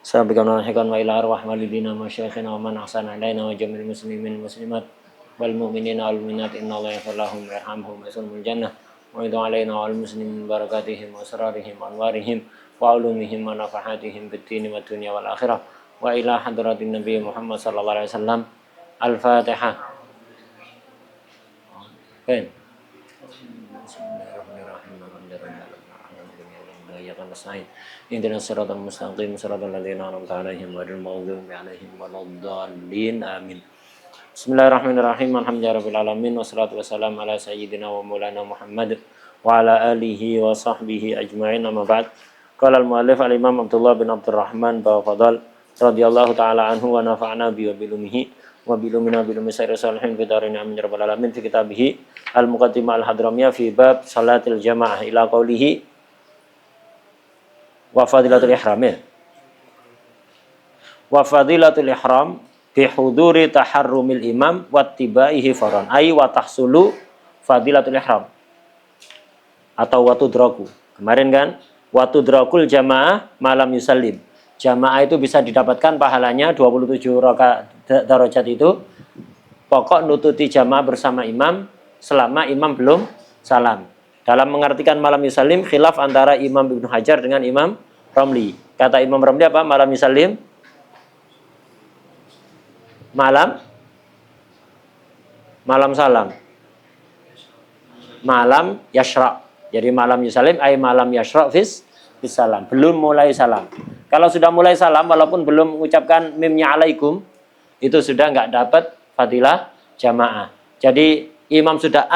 sabiqan wa lahiqan wa ila arwah walidina wa masyayikhina wa man ahsana ilaina wa jamil muslimin muslimat wal mu'minina wal mu'minat innallaha yaghfir lahum wa yarhamhum wa yaslamul jannah wa idha alaina wal muslimin barakatihim wa asrarihim wa anwarihim wa ulumihim wa nafahatihim bid dini wa dunya wal akhirah wa ila hadratin nabi Muhammad sallallahu alaihi wasallam. Al-Fatihah. Ben. Ihdinas siratal mustaqim siratal ladzina an'amta 'alaihim ghairil maghdubi 'alaihim waladdallin. Amin. Bismillahirrahmanirrahim. Alhamdulillahirabbil alamin wassalatu wassalamu ala sayyidina wa maulana Muhammad wa ala alihi wa sahbihi ajma'in. Amma ba'd. Qala al-mu'allif al-Imam Abdullah bin Abdurrahman Bawafadal radhiyallahu taala anhu wa nafa'ana bi wa bilumihi wa bilumina bilumi sayyidil salihin fi darin amin ya rabbal alamin fi kitabih al-muqaddimah al-hadramiyah fi bab salatil jamaah ila qaulihi wa fadilatul ihram ya. Wa fadilatul ihram bi huduri taharrumil imam wa tibaihi faran ay wa tahsulu fadilatul ihram atau wa tudraku. Kemarin kan wa tudrakul jamaah malam yusallim. Jamaah itu bisa didapatkan pahalanya 27 rakaat darajat itu pokok nututi jamaah bersama imam selama imam belum salam. Dalam mengartikan malam yusallim khilaf antara Imam Ibnu Hajar dengan Imam Romli. Kata Imam Romli apa? Malam yusallim malam salam. Malam yashra. Jadi malam yusallim ay malam yashra fis salam. Belum mulai salam. Kalau sudah mulai salam walaupun belum mengucapkan mimnya alaikum itu sudah enggak dapat fadilah jamaah. Jadi imam sudah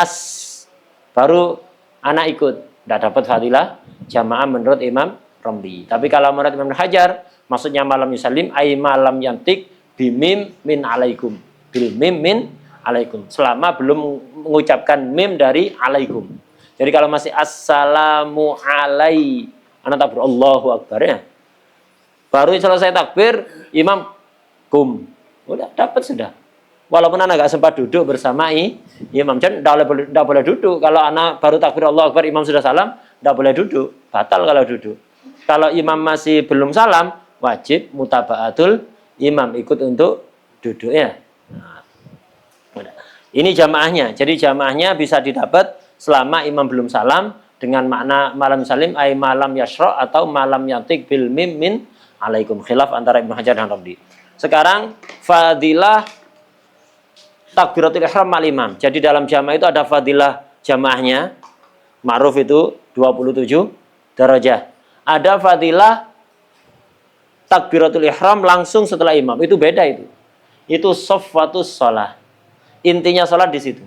baru anak ikut, tidak dapat fadilah jamaah menurut Imam Romli. Tapi kalau menurut Imam Hajar, maksudnya malam yusallim ay malam yantik bimim min alaikum. Bil mim min alaikum. Selama belum mengucapkan mim dari alaikum. Jadi kalau masih assalamu alai, anak takbir Allahu akbar ya. Baru selesai takbir, imam kum. Udah dapat sudah. Walaupun anak nggak sempat duduk bersama imam, jangan tidak boleh duduk. Kalau anak baru takbir Allah Akbar, imam sudah salam, tidak boleh duduk. Batal kalau duduk. Kalau imam masih belum salam, wajib mutaba'atul imam, ikut untuk duduk ya. Nah, ini jamaahnya. Jadi jamaahnya bisa didapat selama imam belum salam dengan makna malam salim ay malam yashra atau malam yantik bil mim min alaikum. Khilaf antara Ibnu Hajar dan Romli. Sekarang fadilah takbiratul ihram mal imam. Jadi dalam jamaah itu ada fadilah jamaahnya. Ma'ruf itu 27 darajah. Ada fadilah takbiratul ihram langsung setelah imam. Itu beda itu. Itu shofwatus shalah. Intinya salat di situ.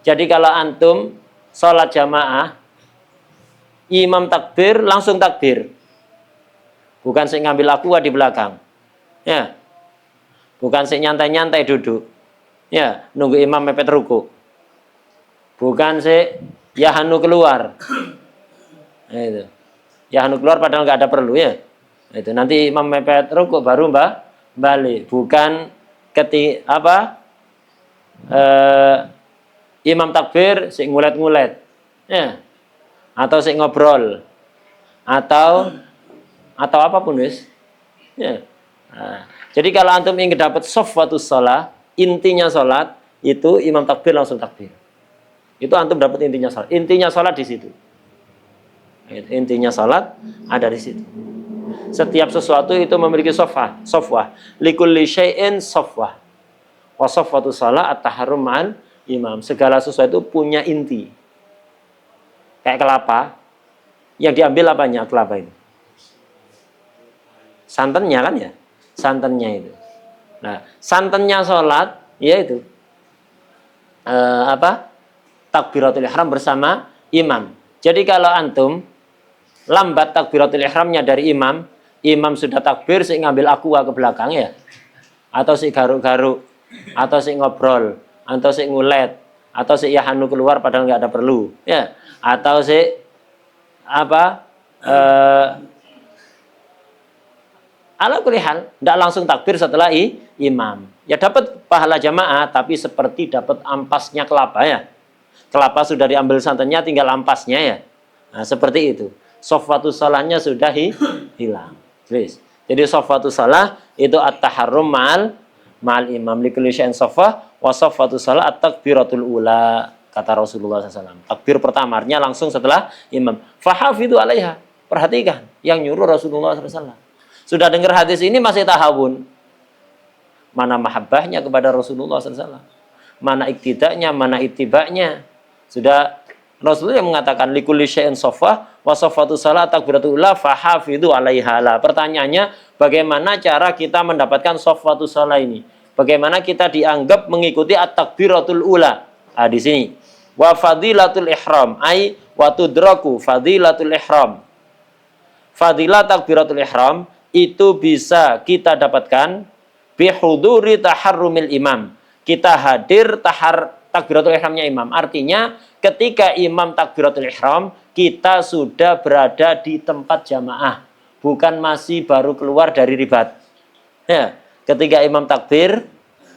Jadi kalau antum salat jamaah, imam takbir langsung takbir. Bukan sing ngambil aqua di belakang. Ya. Bukan sing nyantai-nyantai duduk. Ya, nunggu imam mepet ruku. Bukan yahanu keluar. Nah, itu. Yahanu keluar padahal nggak ada perlu ya. Itu nanti imam mepet ruku baru balik. Bukan imam takbir sik ngulet-ngulet. Ya. Atau sik ngobrol. Atau apapun wis. Ya. Nah, jadi kalau antum ingin dapat shofwatus shalah, intinya sholat itu imam takbir langsung takbir. Itu antum dapat intinya sholat. Intinya sholat di situ. Intinya sholat ada di situ. Setiap sesuatu itu memiliki sofwah. Likulli syai'in sofwah. Wa sofwatu sholat at-taharrum ma'al imam. Segala sesuatu punya inti. Kayak kelapa. Yang diambil apanya kelapa itu? Santannya kan ya? Santannya itu. Nah, santannya sholat, yaitu takbiratul ihram bersama imam. Jadi kalau antum lambat takbiratul ihramnya dari imam sudah takbir, sik ngambil aqua ke belakang ya, atau sik garuk-garuk, atau sik ngobrol, atau sik ngulet, atau sik yahanu keluar padahal nggak ada perlu, ya, atau sik ala kulli hal, tidak langsung takbir setelah imam. Ya dapat pahala jamaah, tapi seperti dapat ampasnya kelapa ya. Kelapa sudah diambil santannya, tinggal ampasnya ya. Nah, seperti itu. Shofwatus sholahnya sudah hilang. Please. Jadi safwatu shalah itu at-taharrum ma'al imam. Likulli syai'in safwah wa safwatu shalah at-takbiratul ula, kata Rasulullah SAW. Takbir pertamanya langsung setelah imam. Fahafidhu 'alaiha. Perhatikan yang nyuruh Rasulullah SAW. Sudah dengar hadis ini masih tahawun. Mana mahabbahnya kepada Rasulullah SAW. Mana iktidaknya, mana itibaknya. Sudah Rasulullah yang mengatakan likulli syai'in safwah wa safwatu shalah takbiratul ula fahafidhu 'alaiha. Pertanyaannya, bagaimana cara kita mendapatkan safwatu shalah ini? Bagaimana kita dianggap mengikuti at-takbiratul ula? Nah, di sini. Wa fadilatul ihram ai wa tudraku fadilatul ihram. Fadilah takbiratul ihram itu bisa kita dapatkan bihuduri taharrumil imam. Kita hadir takbiratul ihramnya imam. Artinya ketika imam takbiratul ihram, kita sudah berada di tempat jamaah, bukan masih baru keluar dari ribat. Ya, ketika imam takbir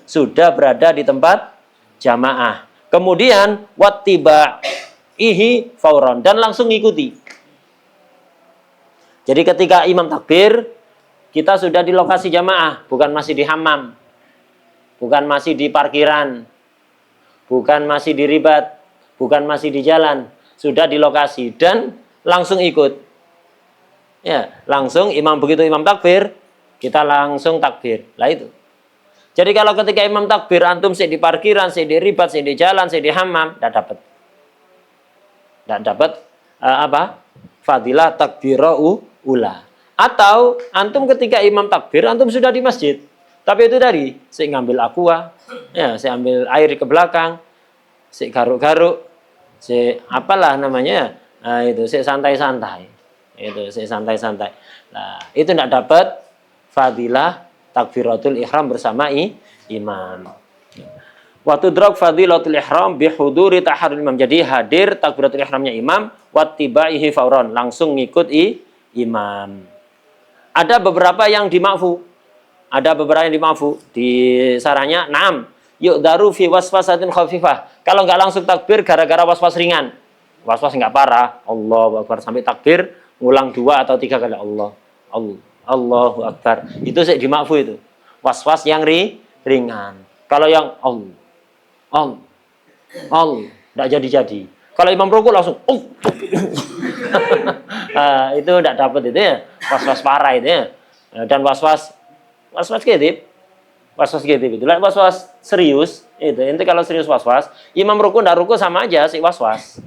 sudah berada di tempat jamaah. Kemudian wattiba'ihi fauron, dan langsung ngikuti. Jadi ketika imam takbir, kita sudah di lokasi jamaah, bukan masih di hammam, bukan masih di parkiran, bukan masih di ribat, bukan masih di jalan, sudah di lokasi dan langsung ikut. Ya, langsung begitu imam takbir, kita langsung takbir. Lah itu. Jadi kalau ketika imam takbir antum di parkiran, di ribat, di jalan, di hammam, tidak dapat. Tidak dapat fadilah takbirau ula. Atau antum ketika imam takbir antum sudah di masjid. Tapi itu tadi, saya ngambil aqua, ya, saya ambil air ke belakang, saya garuk-garuk, saya apalah namanya, nah, itu saya santai-santai, Nah, itu tidak dapat fadilah takbiratul ihram bersama imam. Waktu drog fadilatul ihram bihuduri taharrul imam. Jadi hadir takbiratul ihramnya imam, wattibaihi fauron, langsung ngikut imam. Ada beberapa yang dimakfu. Di sarannya, na'am, yuk daru fi waswasatin khafifah. Kalau nggak langsung takbir gara-gara waswas ringan. Waswas nggak parah. Allahu Akbar sampai takbir, ulang 2 atau 3 kali Allahu Akbar. Itu sih dimakfu itu. Was-was yang ringan. Kalau yang enggak jadi-jadi. Kalau imam rukuk langsung itu enggak dapat itu ya. Was-was parah itu ya. Dan was-was kedip. Was-was kedip itu. Was-was serius itu. Inti kalau serius was-was, imam rukuk enggak rukuk sama aja sih was-was.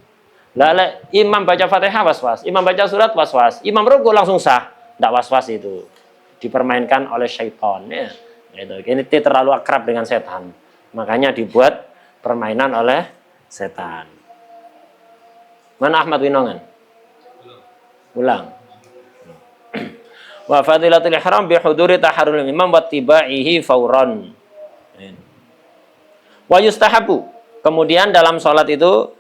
Lah imam baca Fatihah was-was, imam baca surat was-was, imam rukuk langsung sah. Enggak was-was itu. Dipermainkan oleh syaitan ya. Itu. Ini terlalu akrab dengan setan. Makanya dibuat permainan oleh setan. Mana Ahmad Winongan? Ulang. Wa fadilatul ihram bi huduri taharrul imam wa tibaihi fauran. Wa yustahabu. Kemudian dalam sholat itu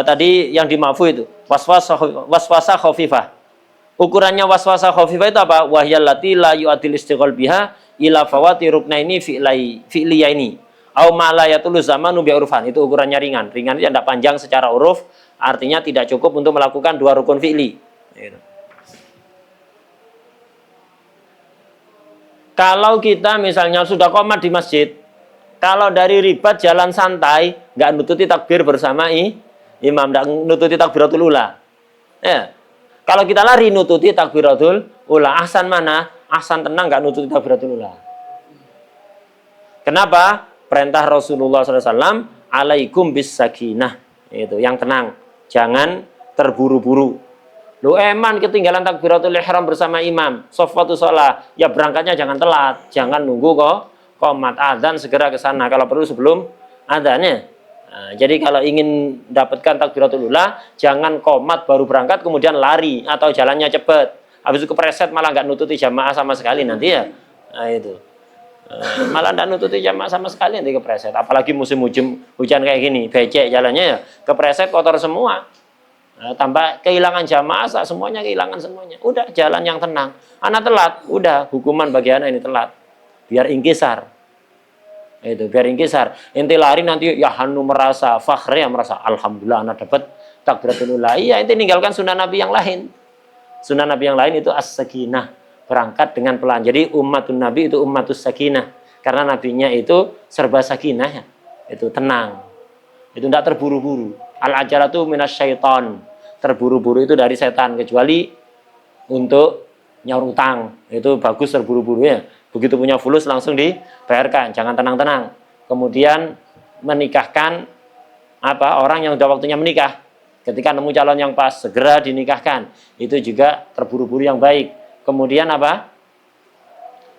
tadi yang dimakfu itu waswasa khafifah. Ukurannya waswasa khafifah itu apa? Wahyallati la yu'adil istighal biha ila fawati ruknaini fi'liyaini au ma la yatul zamanu bi urfan. Itu ukurannya ringan. Ringan itu tidak panjang secara uruf, artinya tidak cukup untuk melakukan 2 rukun fi'li. Gitu. Kalau kita misalnya sudah qomat di masjid, kalau dari ribat jalan santai, nggak nututi takbir bersama imam, nggak nututi takbiratul ula. Ya. Kalau kita lari nututi takbiratul ula, ahsan mana? Ahsan tenang nggak nututi takbiratul ula. Kenapa? Perintah Rasulullah SAW, alaikum bis sakinah. Itu yang tenang, jangan terburu-buru. Lu eman ketinggalan takbiratul ihram bersama imam, shafwatu shalah, ya berangkatnya jangan telat, jangan nunggu qomat adzan segera ke sana kalau perlu sebelum adzannya. Nah, jadi kalau ingin dapatkan takbiratul ula, jangan qomat baru berangkat kemudian lari atau jalannya cepat. Habis itu kepreset malah nggak nututi jamaah sama sekali nanti ya. Nah, itu. Malah nggak nututi jamaah sama sekali nanti kepreset. Apalagi musim hujan kayak gini, becek jalannya ya, kepreset kotor semua. Tambah kehilangan jamaah, semuanya kehilangan semuanya. Udah jalan yang tenang. Anak telat, udah hukuman bagi anak ini telat. Biar ingkisar. Itu biar ingkisar. Inti lari nanti ya hanu merasa fakhri, merasa alhamdulillah anak dapat takbiratul ula. Iya, inti ninggalkan sunnah Nabi yang lain. Sunnah Nabi yang lain itu as-sakinah, berangkat dengan pelan. Jadi ummatun Nabi itu ummatus sakinah, karena nabinya itu serba sakinah ya. Itu tenang. Itu tidak terburu-buru. Al-ajalatu minasyaiton. Terburu-buru itu dari setan, kecuali untuk nyaur utang. Itu bagus terburu-buru ya. Begitu punya fulus langsung dibayarkan, jangan tenang-tenang. Kemudian menikahkan orang yang sudah waktunya menikah. Ketika nemu calon yang pas, segera dinikahkan. Itu juga terburu-buru yang baik. Kemudian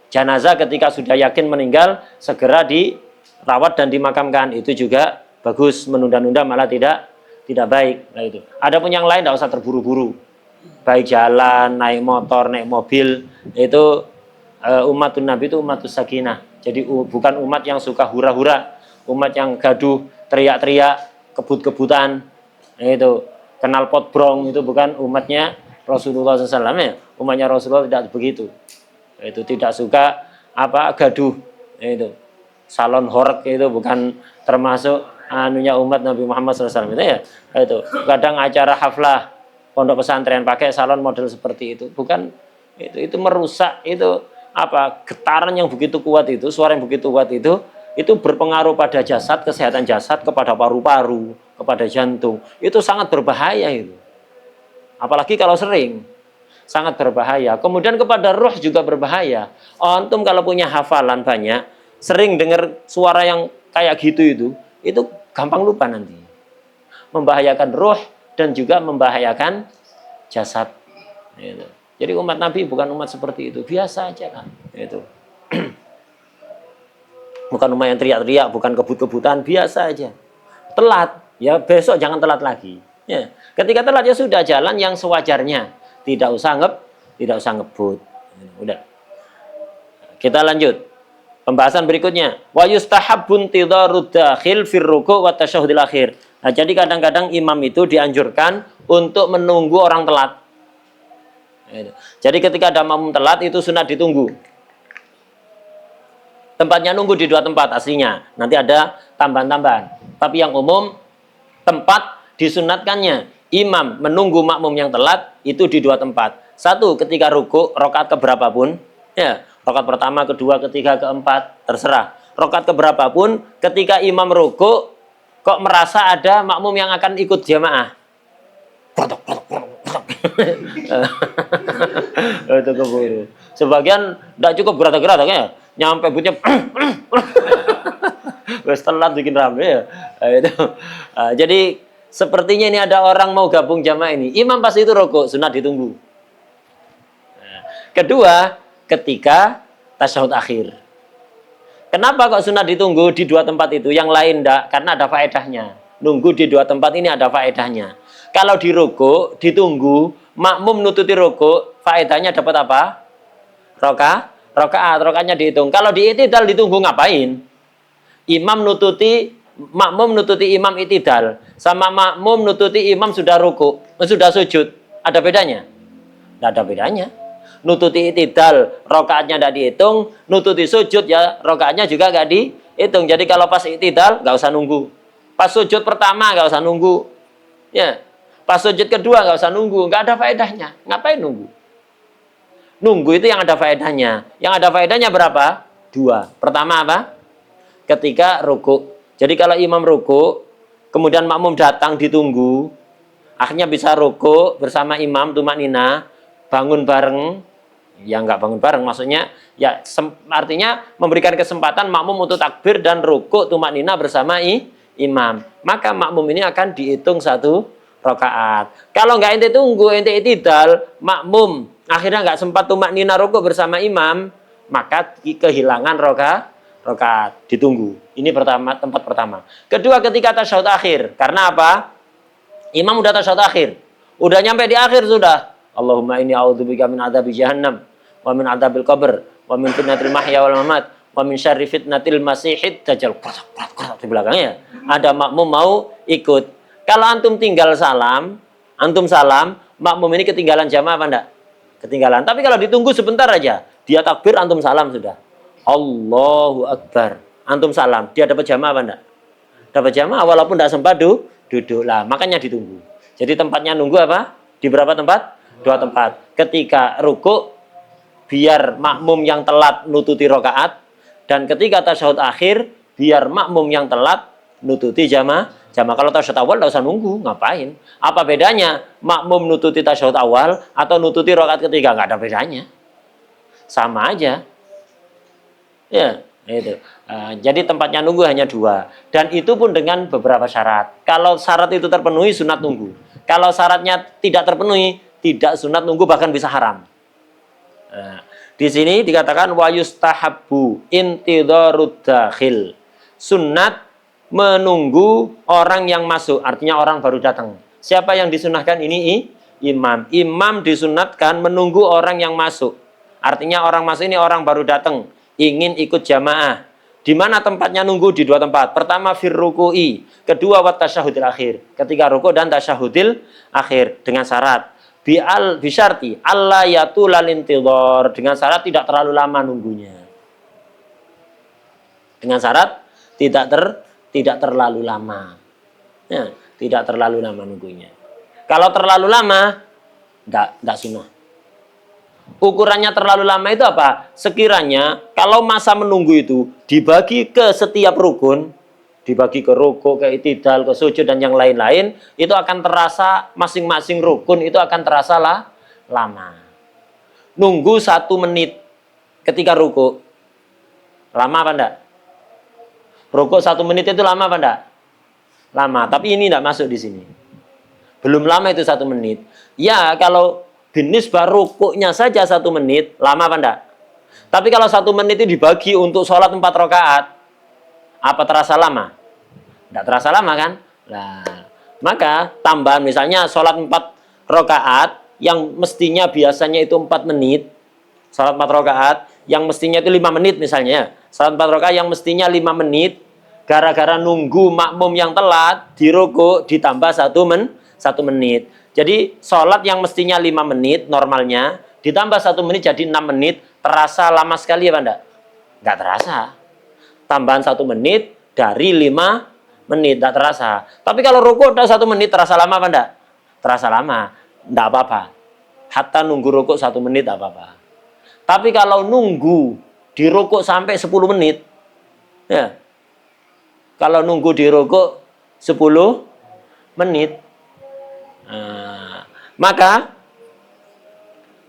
jenazah ketika sudah yakin meninggal, segera dirawat dan dimakamkan. Itu juga bagus. Menunda-nunda malah tidak baik. Nah, itu. Adapun yang lain tidak usah terburu-buru. Baik jalan, naik motor, naik mobil, itu umatun Nabi itu umatus sakinah. Jadi bukan umat yang suka hura-hura, umat yang gaduh, teriak-teriak, kebut-kebutan. Itu kenal pot brong, itu bukan umatnya Rasulullah SAW ya. Umatnya Rasulullah tidak begitu. Itu tidak suka gaduh. Itu salon horek, itu bukan termasuk anunya umat Nabi Muhammad SAW itu ya. Itu kadang acara haflah pondok pesantren pakai salon model seperti itu, bukan itu merusak. Itu getaran yang begitu kuat, itu suara yang begitu kuat, itu berpengaruh pada jasad, kesehatan jasad, kepada paru-paru, kepada jantung. Itu sangat berbahaya itu. Apalagi kalau sering, sangat berbahaya. Kemudian kepada roh juga berbahaya. Antum kalau punya hafalan banyak, sering dengar suara yang kayak gitu, itu gampang lupa nanti. Membahayakan roh dan juga membahayakan jasad. Gitu. Jadi umat Nabi bukan umat seperti itu, biasa aja kan. Itu. Bukan umat yang teriak-teriak, bukan kebut-kebutan, biasa aja. Telat, ya besok jangan telat lagi. Ya. Ketika telat ya sudah, jalan yang sewajarnya, tidak usah ngebut. Udah. Kita lanjut. Pembahasan berikutnya, wa yustahabbun tidharud dakhil fir ruku' wa tasyahhudil akhir. Nah, jadi kadang-kadang imam itu dianjurkan untuk menunggu orang telat. Jadi ketika ada makmum telat, itu sunat ditunggu. Tempatnya nunggu di 2 tempat aslinya. Nanti ada tambahan-tambahan. Tapi yang umum, tempat disunatkannya imam menunggu makmum yang telat itu di 2 tempat. 1 ketika ruku, rakaat keberapapun, ya, rakaat pertama, kedua, ketiga, keempat, terserah. Rakaat keberapapun, ketika imam ruku, kok merasa ada makmum yang akan ikut jamaah. Itu keburu. Sebagian tidak cukup gerak-gerak ya. Nyampe butnya wes telat bikin rame ya. Jadi sepertinya ini ada orang mau gabung jamaah ini. Imam pas itu rukuk, sunat ditunggu. Kedua, ketika tasyahud akhir. Kenapa kok sunat ditunggu di 2 tempat itu? Yang lain enggak, karena ada faedahnya. Nunggu di 2 tempat ini ada faedahnya. Kalau di rukuk ditunggu, makmum nututi rukuk, faedahnya dapat apa? Rakaatnya dihitung. Kalau di i'tidal ditunggu ngapain? Makmum nututi imam i'tidal, sama makmum nututi imam sudah rukuk, sudah sujud. Ada bedanya? Tidak ada bedanya. Nututi i'tidal, rakaatnya tidak dihitung. Nututi sujud ya, rakaatnya juga nggak dihitung. Jadi kalau pas i'tidal nggak usah nunggu. Pas sujud pertama nggak usah nunggu. Ya, pas sujud kedua nggak usah nunggu. Nggak ada faedahnya. Ngapain nunggu? Nunggu itu yang ada faedahnya. Yang ada faedahnya berapa? 2. Pertama apa? Ketika rukuk. Jadi kalau imam rukuk, kemudian makmum datang ditunggu, akhirnya bisa rukuk bersama imam tumakninah, bangun bareng. Ya nggak bangun bareng, maksudnya ya artinya memberikan kesempatan makmum untuk takbir dan rukuk tumakninah bersama imam. Maka makmum ini akan dihitung 1 rakaat. Kalau nggak ente tunggu, ente i'tidal, makmum akhirnya nggak sempat tumakninah rukuk bersama imam, maka kehilangan rakaat. Ditunggu. Ini tempat pertama. Kedua, ketika tasyahud akhir. Karena apa? Imam udah tasyahud akhir. Udah nyampe di akhir sudah. Allahumma inni a'udzubika min adzabi jahannam wa min adzabil qabr wa min fitnatil mahya wal mamat wa min syarri fitnatil masihid dajjal. Di belakangnya ada makmum mau ikut. Kalau antum tinggal salam, makmum ini ketinggalan jamaah apa enggak? Ketinggalan. Tapi kalau ditunggu sebentar aja, dia takbir, antum salam sudah. Allahu Akbar. Antum salam, dia dapat jamaah apa enggak? Dapat jamaah walaupun enggak sempat duduk lah. Makanya ditunggu. Jadi tempatnya nunggu apa? Di berapa tempat? dua tempat. Ketika ruku biar makmum yang telat nututi rakaat, dan ketika tasyahud akhir biar makmum yang telat nututi jamaah. Kalau tasyahud awal tidak usah nunggu, ngapain? Apa bedanya makmum nututi tasyahud awal atau nututi rakaat ketiga? Nggak ada bedanya, sama aja. Ya, itu. Jadi tempatnya nunggu hanya dua, dan itu pun dengan beberapa syarat. Kalau syarat itu terpenuhi, sunat nunggu. Kalau syaratnya tidak terpenuhi, tidak sunat nunggu, bahkan bisa haram. Di sini dikatakan wa yustahabbu intidharud dakhil. Sunat menunggu orang yang masuk, artinya orang baru datang. Siapa yang disunahkan ini? Imam. Imam disunatkan menunggu orang yang masuk. Artinya orang masuk ini orang baru datang, ingin ikut jamaah. Di mana tempatnya nunggu? Di dua tempat. Pertama fir ruku'i, kedua wat tasyahudil akhir. Ketika ruku dan tasyahudil akhir, dengan syarat bisyarti alla yatulal intidhar, dengan syarat tidak terlalu lama nunggunya. Dengan syarat tidak terlalu lama. Ya, tidak terlalu lama nunggunya. Kalau terlalu lama enggak sunah. Ukurannya terlalu lama itu apa? Sekiranya kalau masa menunggu itu dibagi ke setiap rukun, dibagi ke ruku, ke i'tidal, ke sujud, dan yang lain-lain, itu akan terasa masing-masing rukun itu akan terasa lama. Nunggu 1 menit ketika ruku, lama apa enggak? Ruku 1 menit itu lama apa enggak? Lama, tapi ini enggak masuk di sini. Belum lama itu 1 menit. Ya, kalau binisbah rukuknya saja 1 menit, lama apa enggak? Tapi kalau 1 menit itu dibagi untuk sholat 4 rakaat, apa terasa lama? Enggak terasa lama kan? Nah, maka tambahan misalnya sholat 4 rakaat yang mestinya biasanya itu 4 menit, sholat 4 rakaat yang mestinya itu 5 menit misalnya. Sholat 4 rakaat yang mestinya 5 menit, gara-gara nunggu makmum yang telat di ruku ditambah 1 menit. Jadi sholat yang mestinya 5 menit normalnya ditambah 1 menit jadi 6 menit, terasa lama sekali apa enggak? Enggak terasa. Tambahan 1 menit dari 5 menit, enggak terasa. Tapi kalau ruku udah 1 menit, terasa lama apa enggak? Terasa lama, enggak apa-apa. Hatta nunggu ruku 1 menit enggak apa-apa. Tapi kalau nunggu di ruku sampai 10 menit, ya. Kalau nunggu di ruku 10 menit, maka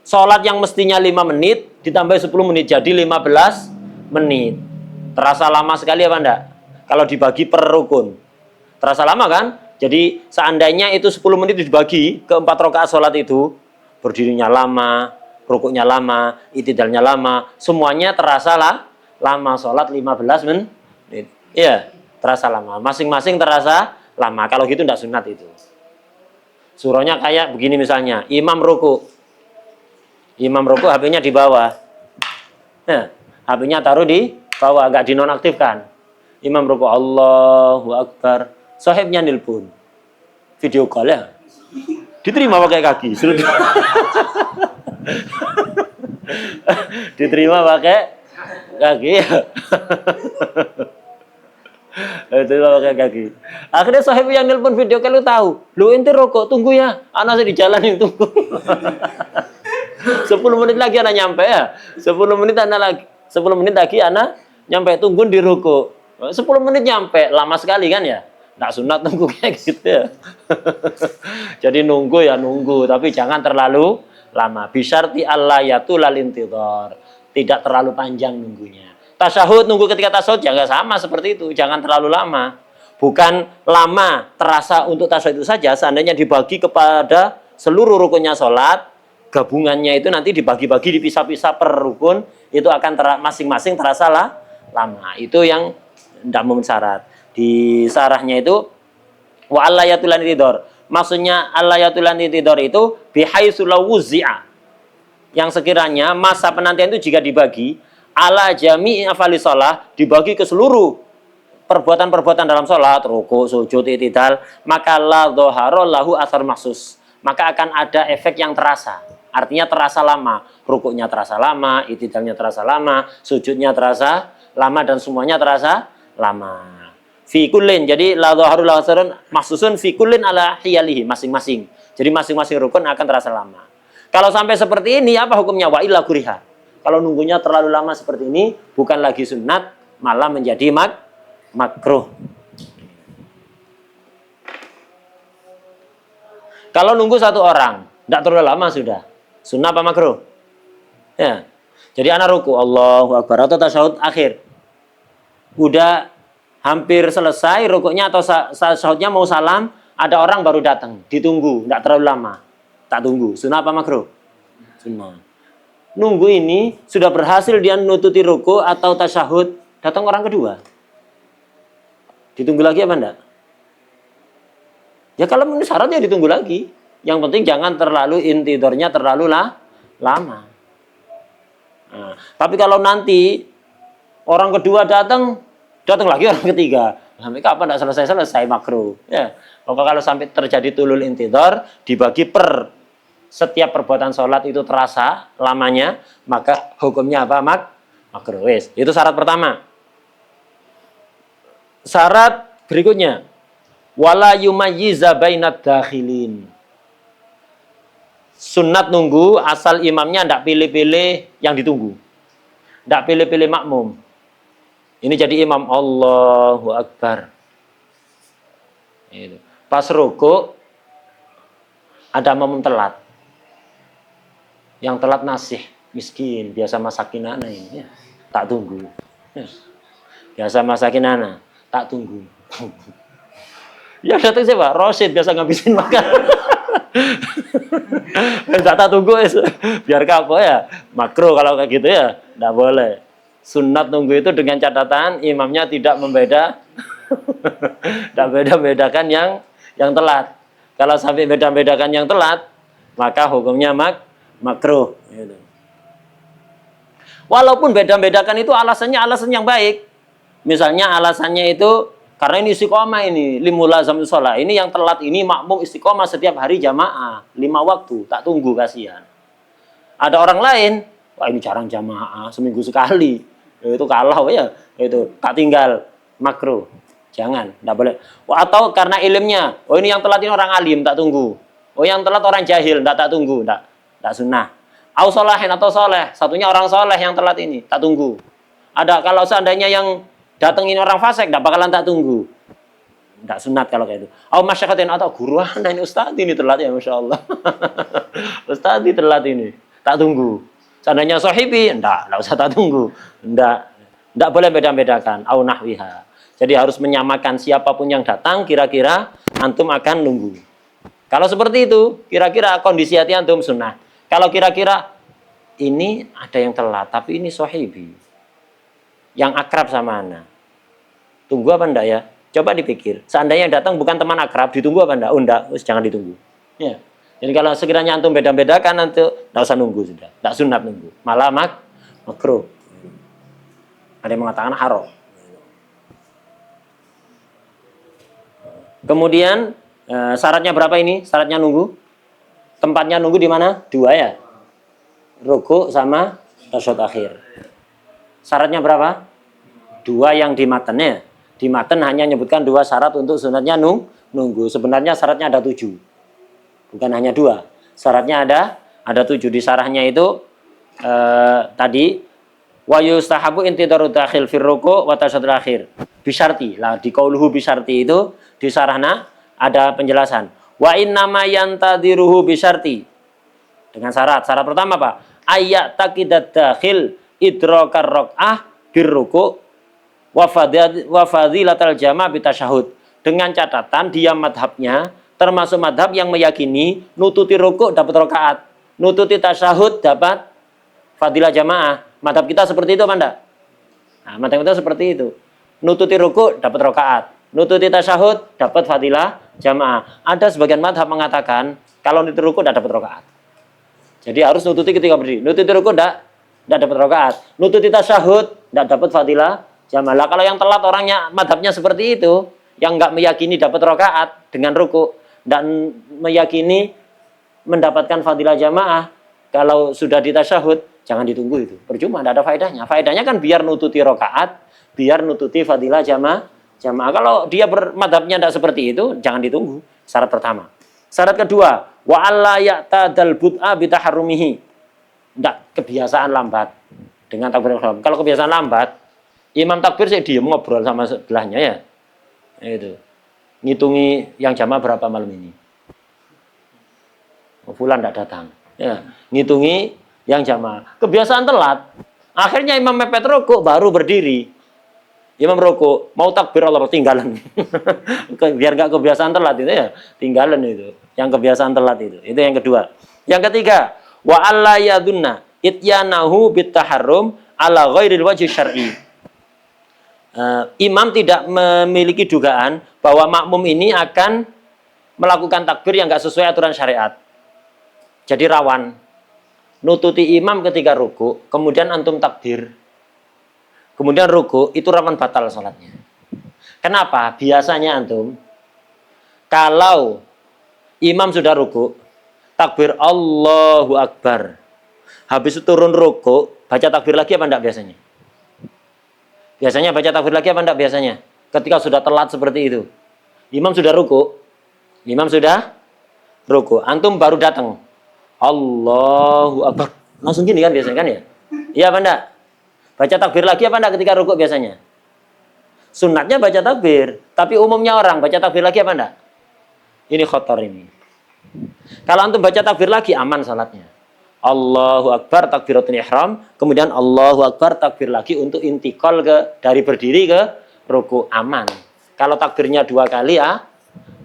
sholat yang mestinya 5 menit ditambah 10 menit jadi 15 menit. Terasa lama sekali apa enggak? Kalau dibagi per rukun. Terasa lama kan? Jadi seandainya itu 10 menit dibagi ke 4 rakaat sholat itu, berdirinya lama, rukuknya lama, i'tidalnya lama, semuanya terasa lama. Sholat 15 menit. Iya, terasa lama. Masing-masing terasa lama. Kalau gitu enggak sunat itu. Surahnya kayak begini misalnya, imam ruku, HP-nya di bawah, HP-nya taruh di bawah, agak dinonaktifkan. Imam ruku, Allahu Akbar, sahibnya nelpon, video call ya, diterima pakai kaki, diterima pakai kaki. Itu pakai kaki. Akhirnya sahib yang nelpon video kalau tahu, lu ente rokok, tunggu ya, anak saya di jalan yang tunggu. 10 menit lagi anak nyampe ya. 10 menit lagi anak nyampe, tunggu di rokok. 10 menit nyampe, lama sekali kan ya. Nggak sunat tunggu kayak gitu ya. Jadi nunggu ya nunggu, tapi jangan terlalu lama. Bisyarti alla yatulal intidhar. Tidak terlalu panjang nunggunya. Tasyahud, nunggu ketika tasyahud juga sama seperti itu, jangan terlalu lama. Bukan lama terasa untuk tasyahud itu saja, seandainya dibagi kepada seluruh rukunnya sholat, gabungannya itu nanti dibagi-bagi, dipisah-pisah per rukun, itu akan masing-masing terasa lama. Itu yang tidak memenuhi syarat. Di syarahnya itu wa allayatul intidhar. Maksudnya allayatul intidhar itu bihaitsu law wuzi'a. Yang sekiranya masa penantian itu jika dibagi ala jami'i afali shalah, dibagi ke seluruh perbuatan-perbuatan dalam sholat, ruku, sujud, i'tidal, maka la dhahara lahu athar mahsus, maka akan ada efek yang terasa, artinya terasa lama, rukuknya terasa lama, i'tidalnya terasa lama, sujudnya terasa lama, dan semuanya terasa lama. Fi kullin, jadi la dhaharu lahu atharun mahsusun fi kullin ala hiyalihi, masing-masing. Jadi masing-masing rukun akan terasa lama. Kalau sampai seperti ini, apa hukumnya? Wa illa kuriha. Kalau nunggunya terlalu lama seperti ini, bukan lagi sunat, malah menjadi makruh. Kalau nunggu satu orang, tidak terlalu lama sudah. Sunnah apa makruh? Ya. Jadi anak ruku, Allahu Akbar, atau tasyahud akhir. Udah hampir selesai rukuknya atau tasyahudnya mau salam, ada orang baru datang, ditunggu, tidak terlalu lama. Tak tunggu. Sunnah apa makruh? Sunnah. Nunggu ini sudah berhasil dia nututi ruku atau tasyahud, datang orang kedua. Ditunggu lagi apa enggak? Ya kalau menurut syaratnya ditunggu lagi. Yang penting jangan terlalu intidornya terlalu lama. Nah, tapi kalau nanti orang kedua datang lagi orang ketiga. Sampai kapan tidak selesai makruh. Ya. Maka kalau sampai terjadi tulul intidor, dibagi per setiap perbuatan sholat itu terasa lamanya, maka hukumnya apa? Makruh. Itu syarat pertama. Syarat berikutnya, wala yumayyiza bainad dakhilin. Sunat nunggu asal imamnya tidak pilih-pilih yang ditunggu. Tidak pilih-pilih makmum. Ini jadi imam, Allahu Akbar. Pas ruku ada makmum telat. Yang telat nasih, miskin, biasa masakin anak ini. Ya, tak tunggu. Ya. Biasa masakin anak, tak tunggu. Ya datang siapa? Rosid biasa ngabisin makan. Tak tunggu biar kapok ya. Makruh kalau kayak gitu ya, tidak boleh. Sunat nunggu itu dengan catatan imamnya tidak tidak beda-bedakan yang telat. Kalau sampai beda-bedakan yang telat, maka hukumnya makruh. Gitu. Walaupun beda-bedakan itu alasannya alasan yang baik. Misalnya alasannya itu karena ini istiqomah ini, limulazam sholat. Ini yang telat ini makmum istiqomah setiap hari jamaah, 5 waktu, tak tunggu kasihan. Ada orang lain, wah ini jarang jamaah, seminggu sekali. Itu kalau ya, itu tak tinggal, makruh. Jangan, tidak boleh. Atau karena ilmunya, oh ini yang telat ini orang alim, tak tunggu. Oh yang telat orang jahil, tak tunggu, tak sunnah. Au sholahin atau soleh, satunya orang soleh yang telat ini, tak tunggu. Ada kalau seandainya yang datang ini orang fasik, tidak bakalan tak tunggu. Tidak sunat kalau kayak itu. Au masyakatin atau guru anda ini ustadz ini telat ya, Masya Allah. Ustadz ini telat ini, tak tunggu. Seandainya sahibi, tidak usah tak tunggu. Tidak boleh beda-bedakan. Au nahwiha. Jadi harus menyamakan siapapun yang datang, kira-kira antum akan nunggu. Kalau seperti itu, kira-kira kondisi hati antum sunnah. Kalau kira-kira ini ada yang telat, tapi ini sahibi. Yang akrab sama anak. Tunggu apa enggak ya? Coba dipikir. Seandainya yang datang bukan teman akrab, ditunggu apa enggak? Oh enggak, jangan ditunggu. Ya. Jadi kalau sekiranya antum beda-bedakan, antum enggak usah nunggu sudah. Enggak sunat nunggu. Malah makruh. Ada yang mengatakan haram. Kemudian syaratnya berapa ini? Syaratnya nunggu. Tempatnya nunggu di mana? 2 ya. Ruku sama tasyahud akhir. Syaratnya berapa? 2 yang di matennya. Di maten hanya menyebutkan 2 syarat untuk sunatnya nunggu. Sebenarnya syaratnya ada 7. Bukan hanya 2. Syaratnya ada 7. Di syarahnya itu tadi wa yustahabu intidaru dakhil fir ruku' wa tasyahud akhir. Bisyarti. Lah di qauluhu bisyarti itu di syarahna ada penjelasan. Wa innama yantadiruhu bisyarti. Dengan syarat. Syarat pertama apa? Ayat taqidat dakhil idrakar raq'ah birruku' wa fadilatal jama' bitasyahud. Dengan catatan dia madhabnya termasuk madhab yang meyakini nututi ruku' dapat rakaat, nututi tasyahud dapat fadilah jamaah. Madhab kita seperti itu apa enggak? Nah, madhab kita seperti itu. Nututi ruku' dapat rakaat, nututi tasyahud dapat fadilah jamaah. Ada sebagian madhab mengatakan kalau nututi ruku' tidak dapat rakaat. Jadi harus nututi ketika berdiri. Nututi ruku' tidak dapat rakaat. Nututi tasyahud tidak dapat fadilah jamaah. Kalau yang telat orangnya madhabnya seperti itu, yang enggak meyakini dapat rakaat dengan ruku' dan meyakini mendapatkan fadilah jamaah, kalau sudah ditasyahud jangan ditunggu itu. Percuma, tidak ada faedahnya. Faedahnya kan biar nututi rakaat, biar nututi fadilah jamaah. Kalau dia bermadhabnya tidak seperti itu, jangan ditunggu. Syarat pertama. Syarat kedua, Wa alla ya'tadal bud'a bitaharrumihi. Enggak kebiasaan lambat dengan takbiratul ihram. Kalau kebiasaan lambat, imam takbir saya diem ngobrol sama sebelahnya ya. Itu. Ngitungi yang jamaah berapa malam ini. Oh, fulan enggak datang. Ya, ngitungi yang jamaah. Kebiasaan telat. Akhirnya imam mepet rukuk baru berdiri. Imam rukuk, mau takbir Allah tinggalan. Biar enggak kebiasaan telat itu ya, tinggalan itu. Yang kebiasaan telat itu. Itu yang kedua. Yang ketiga, wa alla yadunna ityanahu bitaharrum ala ghairil wajhi syar'i. Imam tidak memiliki dugaan bahwa makmum ini akan melakukan takbir yang enggak sesuai aturan syariat. Jadi rawan nututi imam ketika ruku, kemudian antum takbir, kemudian ruku, itu rawan batal sholatnya. Kenapa? Biasanya antum, kalau imam sudah ruku, takbir Allahu Akbar, habis itu turun ruku, baca takbir lagi apa enggak biasanya? Biasanya baca takbir lagi apa enggak biasanya? Ketika sudah telat seperti itu. Imam sudah ruku, antum baru datang. Allahu Akbar. Langsung gini kan biasanya kan ya? Iya apa enggak? Baca takbir lagi apa enggak ketika rukuk biasanya? Sunatnya baca takbir, tapi umumnya orang baca takbir lagi apa enggak? Ini khotor ini. Kalau antum baca takbir lagi aman salatnya. Allahu Akbar takbiratul ihram, kemudian Allahu Akbar takbir lagi untuk intikal dari berdiri ke rukuk, aman. Kalau takbirnya 2 kali ya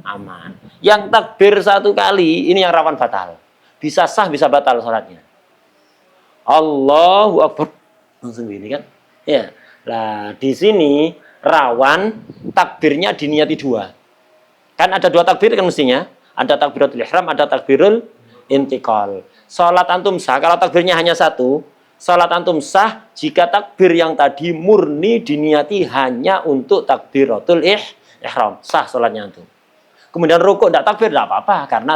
aman. Yang takbir 1 kali ini yang rawan batal. Bisa sah, bisa batal sholatnya. Allahu Akbar. Langsung gini kan? Ya. Nah, di sini rawan takbirnya diniati 2. Kan ada 2 takbir kan mestinya. Ada takbiratul ihram, ada takbirul intikal. Sholat antum sah, kalau takbirnya hanya 1, sholat antum sah jika takbir yang tadi murni diniati hanya untuk takbiratul ihram. Sah sholatnya antum. Kemudian rukuk tidak takbir, tidak apa-apa. Karena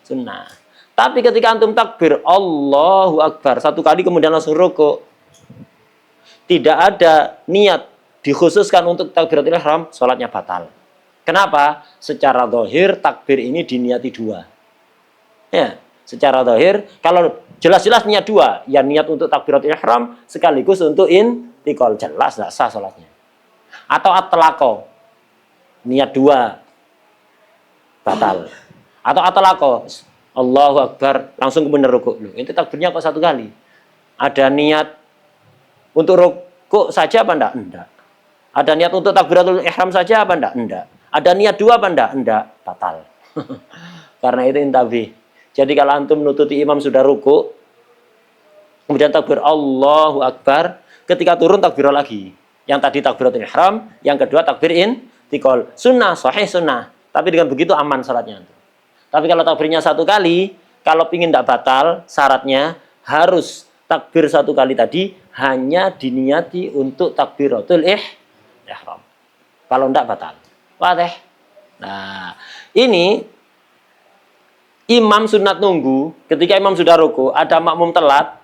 sunnah. Tapi ketika antum takbir Allahu Akbar 1 kali kemudian langsung rukuk, tidak ada niat dikhususkan untuk takbiratul ihram, sholatnya batal. Kenapa? Secara zahir takbir ini diniati 2. Ya, secara zahir kalau jelas-jelas niat 2, ya niat untuk takbiratul ihram sekaligus untuk intikal, jelas tidak sah sholatnya. Atau at-talaqo, niat 2 batal. Atau at-talaqo, Allahu Akbar, langsung kemudian rukuk. Loh, itu takbirnya kok 1 kali. Ada niat untuk rukuk saja apa enggak? Enggak. Ada niat untuk takbiratul ihram saja apa enggak? Enggak. Ada niat 2 apa enggak? Enggak. Batal. Karena itu intabih. Jadi kalau antum nututi imam sudah rukuk, kemudian takbir Allahu Akbar, ketika turun takbir lagi. Yang tadi takbiratul ihram, yang kedua takbir intikal. Sunnah, sahih sunnah. Tapi dengan begitu aman salatnya antum. Tapi kalau takbirnya 1 kali, kalau pingin tidak batal, syaratnya harus takbir 1 kali tadi hanya diniati untuk takbiratul ihram. Kalau tidak batal. Wadih. Nah, ini imam sunat nunggu. Ketika imam sudah ruku, ada makmum telat.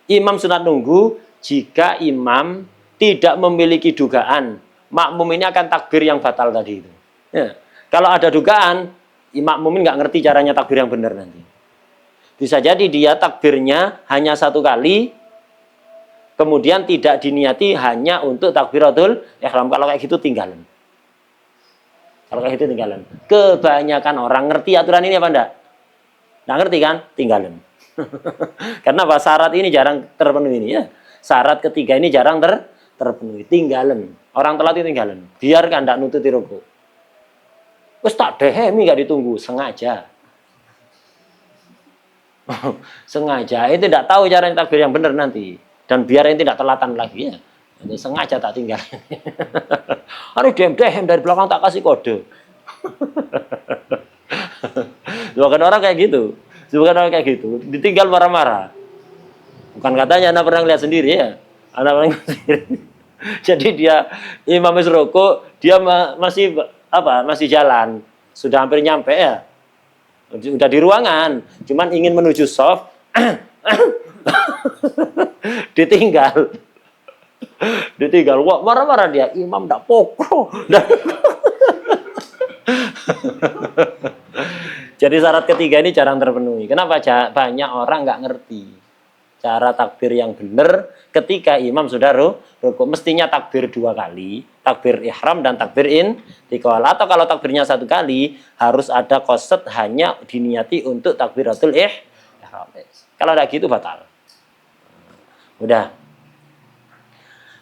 Imam sunat nunggu jika imam tidak memiliki dugaan makmum ini akan takbir yang batal tadi itu. Ya. Kalau ada dugaan, makmum nggak ngerti caranya takbir yang benar nanti. Bisa jadi dia takbirnya hanya 1 kali, kemudian tidak diniati hanya untuk takbiratul ihram. Kalau kayak gitu tinggalan. Kalau kayak gitu tinggalan. Kebanyakan orang ngerti aturan ini apa enggak? Nggak ngerti kan? Tinggalan. Karena apa? Syarat ini jarang terpenuhi ini ya. Syarat ketiga ini jarang terpenuhi. Tinggalan. Orang telat itu tinggalan. Biarkan enggak nututi rukuk. Wes tak dehemi nggak ditunggu, sengaja. Sengaja, itu tidak tahu cara takbir yang benar nanti. Dan biar ini tidak telatan lagi ya. Itu sengaja tak tinggal. Harus dem-dem dari belakang tak kasih kode. Bukan orang kayak gitu. Bukan orang kayak gitu. Ditinggal marah-marah. Bukan katanya anak pernah lihat sendiri ya. Anak pernah lihat sendiri. Jadi dia imam rukuk, dia masih jalan, sudah hampir nyampe ya, udah di ruangan, cuman ingin menuju soft, ditinggal, wah marah-marah dia, imam ndak pokro, Jadi syarat ketiga ini jarang terpenuhi. Kenapa? Banyak orang nggak ngerti cara takbir yang benar ketika imam sudah rukuk. Mestinya takbir 2 kali, takbir ihram dan takbir intiqal. Atau kalau takbirnya 1 kali, harus ada qasad hanya diniati untuk takbiratul ihram. Kalau tidak gitu batal. Udah.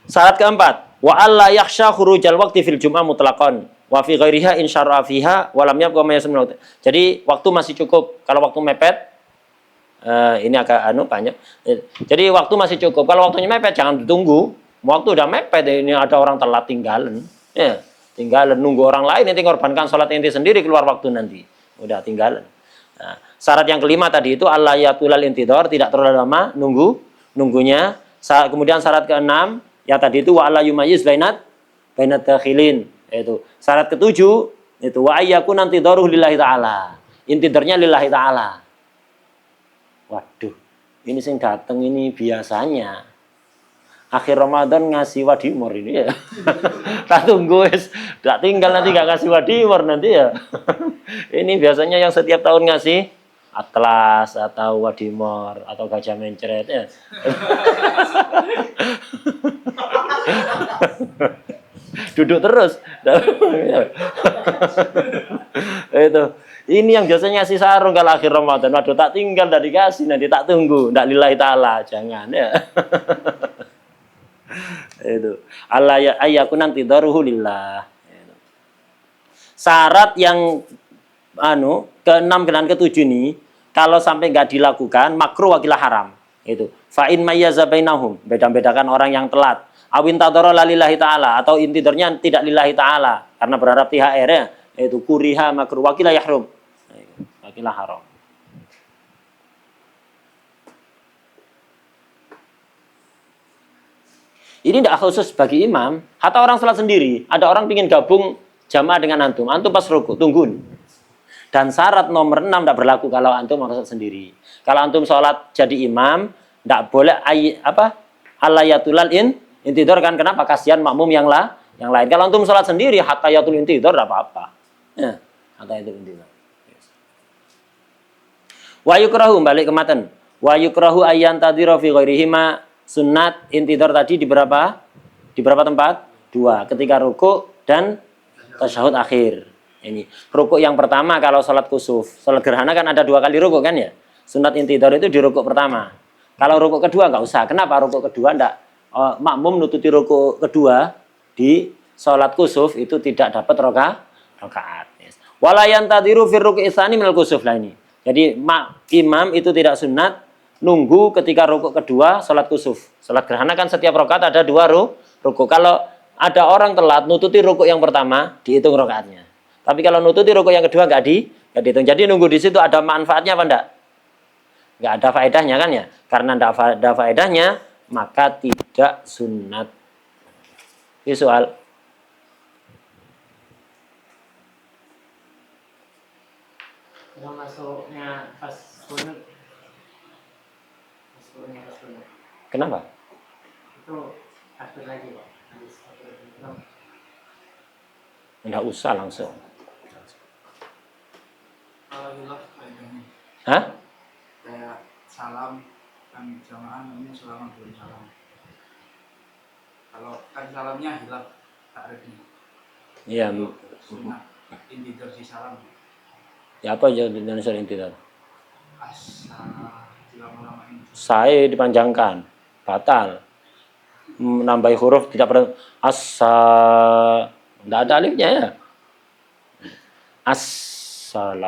Syarat keempat, wa alla yakhsha khurujal waqti fil jum'ah mutlaqan wa fi ghairiha in syar'a fiha wa lam yabqa ma yasmunu. Jadi waktu masih cukup. Kalau waktu mepet ini agak banyak. Jadi waktu masih cukup. Kalau waktunya mepet jangan ditunggu. Waktu udah mepet ini ada orang telat tinggalan. Ya, tinggalan nunggu orang lain nanti ngorbankan sholat inti sendiri keluar waktu nanti. Udah tinggalan. Nah, syarat yang kelima tadi itu alla yatulal intidhar, tidak terlalu lama nunggunya. Kemudian syarat keenam ya tadi itu wa alla yumayyiz bainat dakhilin. Itu. Syarat ketujuh itu wa ayyakun intidharuhu lillahi taala. Intidharnya lillahi taala. Waduh, ini sing dateng ini biasanya akhir Ramadan ngasih wadimor ini ya. Tak tunggu wis, tak tinggal nanti gak kasih wadimor nanti ya. Ini biasanya yang setiap tahun ngasih atlas atau wadimor atau gajah mencret ya. Duduk terus. Itu. Ini yang biasanya ngasih sarung kalau akhir Ramadan. Waduh, tak tinggal, tak dikasih, nanti tak tunggu. Ndak lillahi ta'ala, jangan ya. Itu. Allah ya ayyakun intidharuhu lillah. Syarat yang ke-6 dan ke-7 ini kalau sampai nggak dilakukan makruh wakilah haram. Itu. Fa in mayyaza bainahum, beda-bedakan orang yang telat. Awin tadara lillahi ta'ala atau intidarnya tidak lillahi ta'ala karena berharap THR ya. Itu kuriha makruh wakilah yahrum. Wakilah haram. Ini tidak khusus bagi imam, atau orang sholat sendiri. Ada orang ingin gabung jamaah dengan antum. Antum pas rukuk, tungguin. Dan syarat nomor 6 tidak berlaku kalau antum sholat sendiri. Kalau antum sholat jadi imam, tidak boleh alayatulal intidhar kan. Kenapa? Kasihan makmum yang lain. Kalau antum sholat sendiri, hatta yatul intidhar tidak apa-apa. Ya, hatta yatul intidhar. Wa yukrahu, balik ke matan. Wa yukrahu ayyan tadhira fi ghairihima sunnat intidhar tadi di berapa? Di berapa tempat? 2. Ketika rukuk dan tasyahud akhir. Ini rukuk yang pertama kalau salat kusuf. Salat gerhana kan ada 2 kali rukuk kan ya? Sunat intidhar itu di rukuk pertama. Kalau rukuk kedua nggak usah. Kenapa rukuk kedua enggak? Makmum nututi rukuk kedua di salat kusuf itu tidak dapat rakaat. Wala yantadhiru fi rukui tsani minal kusuf lah ini. Jadi imam itu tidak sunat nunggu ketika rukuk kedua salat kusuf. Salat gerhana kan setiap rakaat ada 2 rukuk. Kalau ada orang telat nututi rukuk yang pertama dihitung rakaatnya. Tapi kalau nututi rukuk yang kedua nggak dihitung. Jadi nunggu di situ ada manfaatnya apa enggak? Nggak ada faedahnya kan ya? Karena nggak ada faedahnya maka tidak sunat. Ini soal. Kalau masuknya pas kunut. Kenapa? Itu takbir lagi, Pak. Enggak usah langsung. Kalau hilaf faedahnya Hah? kayak salam kan jamaah ini selama belum salam. Kalau kan salamnya hilaf takrifnya. Iya. Sunat intidhar si salam. Ya apa aja di Indonesia intidhar? Dilama-lamain. Saya dipanjangkan, batal. Menambahi huruf tidak pernah tidak ada alifnya ya. Assalamu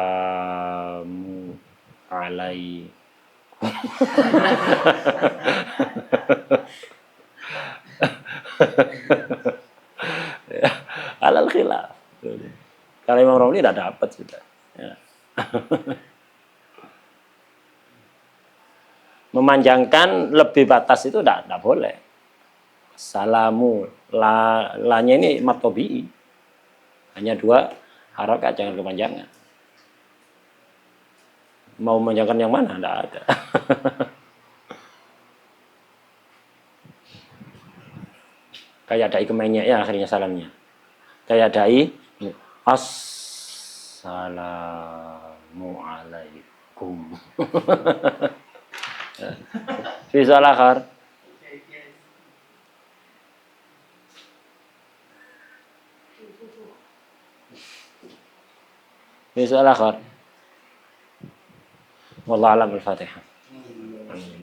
alaikum. Alal khilaf. Kalau Imam Romli tidak dapat sudah. Ya. Memanjangkan lebih batas itu tidak boleh. Salamu lanya ini mad tabi'i. Hanya 2 harakat, jangan kepanjangan. Mau memanjangkan yang mana? Tidak ada. Kayak dai kemenyek ya akhirnya salamnya. Kayak dai assalamu Assalamualaikum. Fi soal akhir. Fi soal akhir. Wallahu a'lam al-Fatihah.